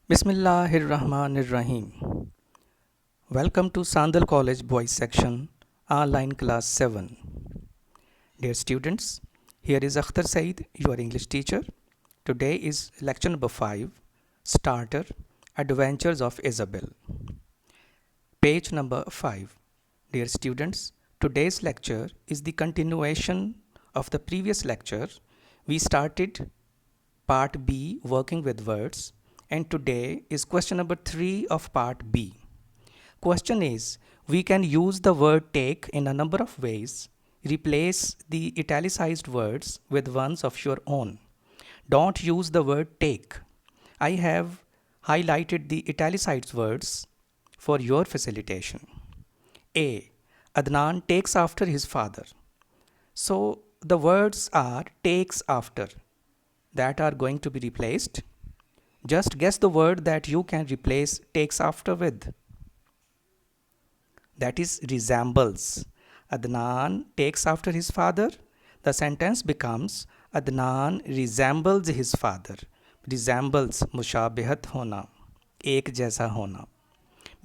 Bismillahirrahmanirrahim. Welcome to Sandal College Boys Section, Online Class 7. Dear students, here is Akhtar Saeed, your English teacher. Today is lecture number 5, Starter, Adventures of Isabel. Page number 5. Dear students, today's lecture is the continuation of the previous lecture. We started part B, working with words, and today is question number 3 of part B. Question is, we can use the word take in a number of ways. Replace the italicized words with ones of your own. Don't use the word take. I have highlighted the italicized words for your facilitation. A. Adnan takes after his father. So the words are takes after that are going to be replaced. Just guess the word that you can replace takes after with. That is resembles. Adnan takes after his father. The sentence becomes Adnan resembles his father. Resembles mushabihat hona, ek jaisa hona.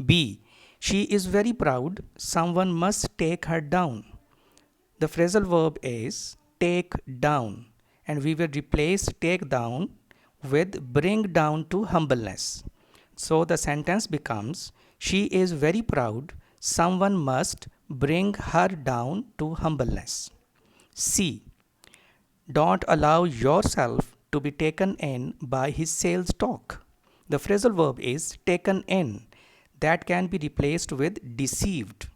B. She is very proud. Someone must take her down. The phrasal verb is take down, and we will replace take down with bring down to humbleness. So the sentence becomes she is very proud. Someone must bring her down to humbleness. C. Don't allow yourself to be taken in by his sales talk. The phrasal verb is taken in. That can be replaced with deceived.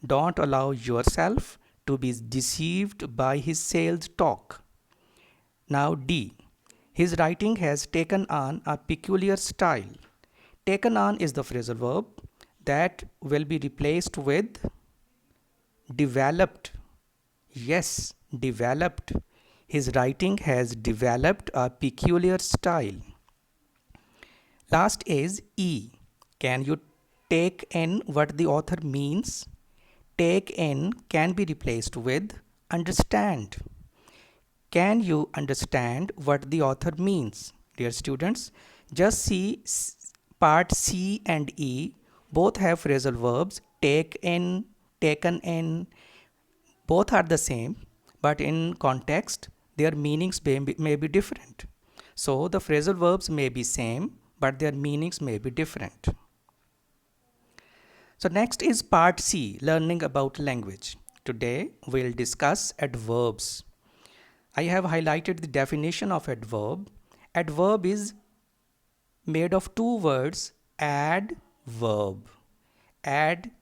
Don't allow yourself to be deceived by his sales talk. Now D. His writing has taken on a peculiar style. Taken on is the phrasal verb that will be replaced with developed. Yes, developed. His writing has developed a peculiar style. Last is E. Can you take in what the author means? Take in can be replaced with understand. Can you understand what the author means? Dear students, just see part C and E. Both have phrasal verbs take in, taken in. Both are the same, but in context, their meanings may be different. So the phrasal verbs may be same, but their meanings may be different. So next is part C, learning about language. Today we'll discuss adverbs. I have highlighted the definition of adverb. Adverb is made of two words, add, verb. Add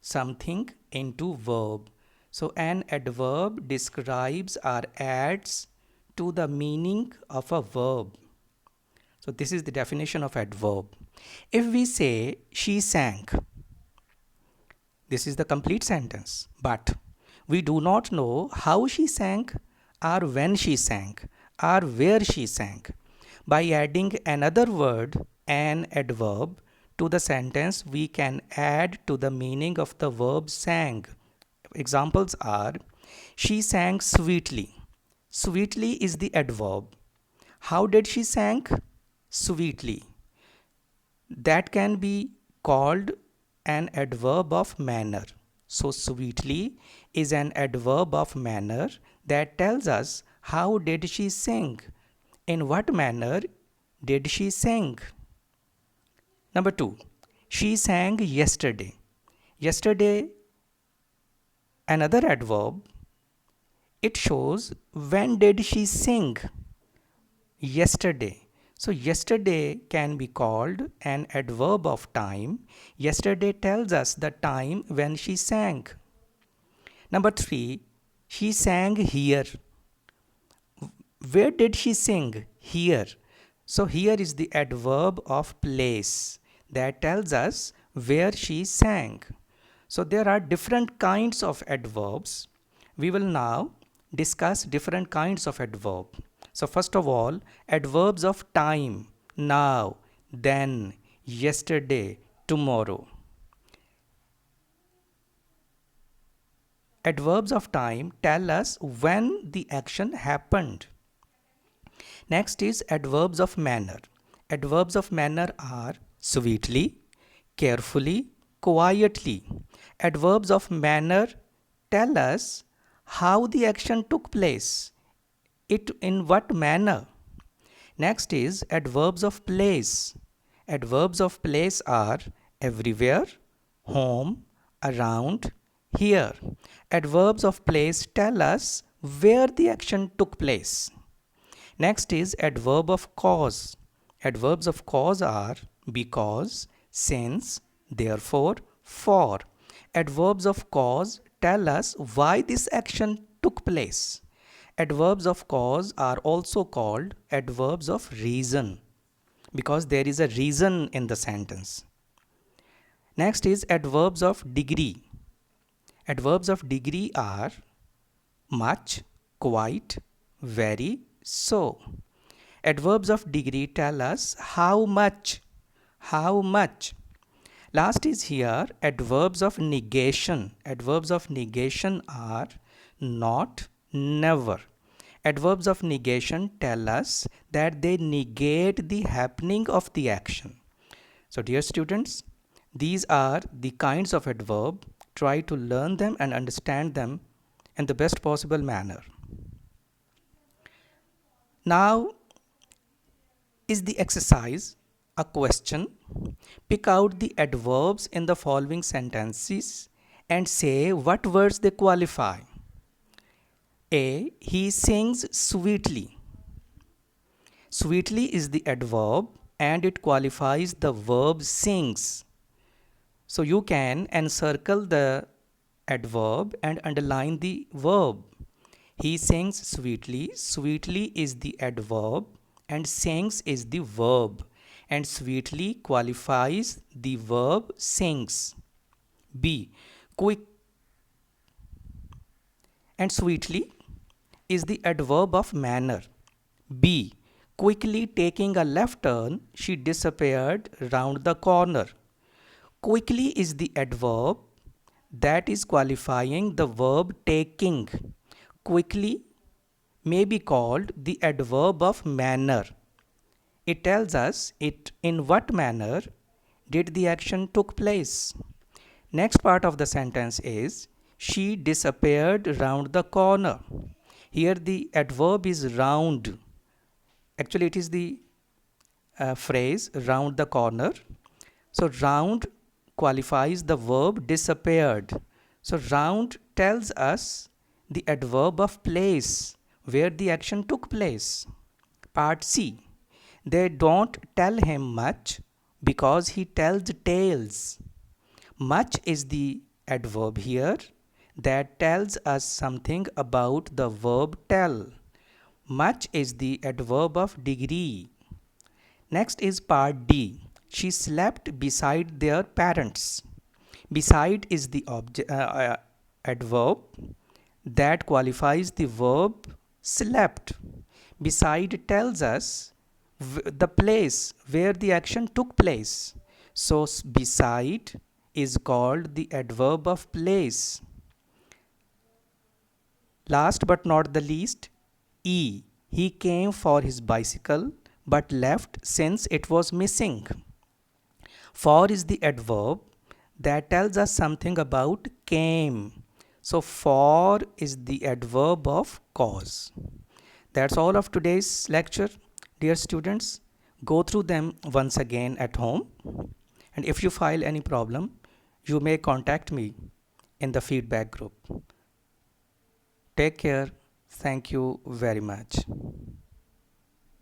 something into verb. So an adverb describes or adds to the meaning of a verb. So this is the definition of adverb. If we say she sang, this is the complete sentence, but we do not know how she sang or when she sang or where she sang. By adding another word, an adverb, to the sentence, we can add to the meaning of the verb sang. Examples are, she sang sweetly. Sweetly is the adverb. How did she sang? Sweetly. That can be called an adverb of manner. So sweetly is an adverb of manner that tells us how did she sing, in what manner did she sing. Number 2, she sang yesterday. Yesterday, another adverb, it shows when did she sing. Yesterday. So yesterday can be called an adverb of time. Yesterday tells us the time when she sang. Number 3, she sang here. Where did she sing? Here. So here is the adverb of place that tells us where she sang. So there are different kinds of adverbs. We will now discuss different kinds of adverb. So first of all, adverbs of time, now, then, yesterday, tomorrow. Adverbs of time tell us when the action happened. Next is adverbs of manner. Adverbs of manner are sweetly, carefully, quietly. Adverbs of manner tell us how the action took place, it in what manner. Next is adverbs of place. Adverbs of place are everywhere, home, around, here. Adverbs of place tell us where the action took place. Next is adverb of cause. Adverbs of cause are because, since, therefore, for. Adverbs of cause tell us why this action took place. Adverbs of cause are also called adverbs of reason because there is a reason in the sentence. Next is adverbs of degree. Adverbs of degree are much, quite, very, so. Adverbs of degree tell us how much, how much. Last is here adverbs of negation. Adverbs of negation are not, never. Adverbs of negation tell us that they negate the happening of the action. So dear students, these are the kinds of adverb. Try to learn them and understand them in the best possible manner. Now is the exercise a question. Pick out the adverbs in the following sentences and say what words they qualify. A. He sings sweetly. Sweetly is the adverb and it qualifies the verb sings. So you can encircle the adverb and underline the verb. He sings sweetly. Sweetly is the adverb and sings is the verb. And sweetly qualifies the verb sings. B. Quick and sweetly is the adverb of manner. B. Quickly taking a left turn, she disappeared round the corner. Quickly is the adverb that is qualifying the verb taking. Quickly may be called the adverb of manner. It tells us in what manner did the action took place. Next part of the sentence is she disappeared round the corner. Here the adverb is round. Actually it is the phrase round the corner. So round qualifies the verb disappeared. So round tells us the adverb of place where the action took place. Part C. They don't tell him much because he tells tales. Much is the adverb here that tells us something about the verb tell. Much is the adverb of degree. Next is part D. She slept beside their parents. Beside is the adverb that qualifies the verb slept. Beside tells us the place where the action took place. So beside is called the adverb of place. Last but not the least, E. He came for his bicycle but left since it was missing. For is the adverb that tells us something about came. So for is the adverb of cause. That's all of today's lecture. Dear students, go through them once again at home. And if you file any problem, you may contact me in the feedback group. Take care. Thank you very much.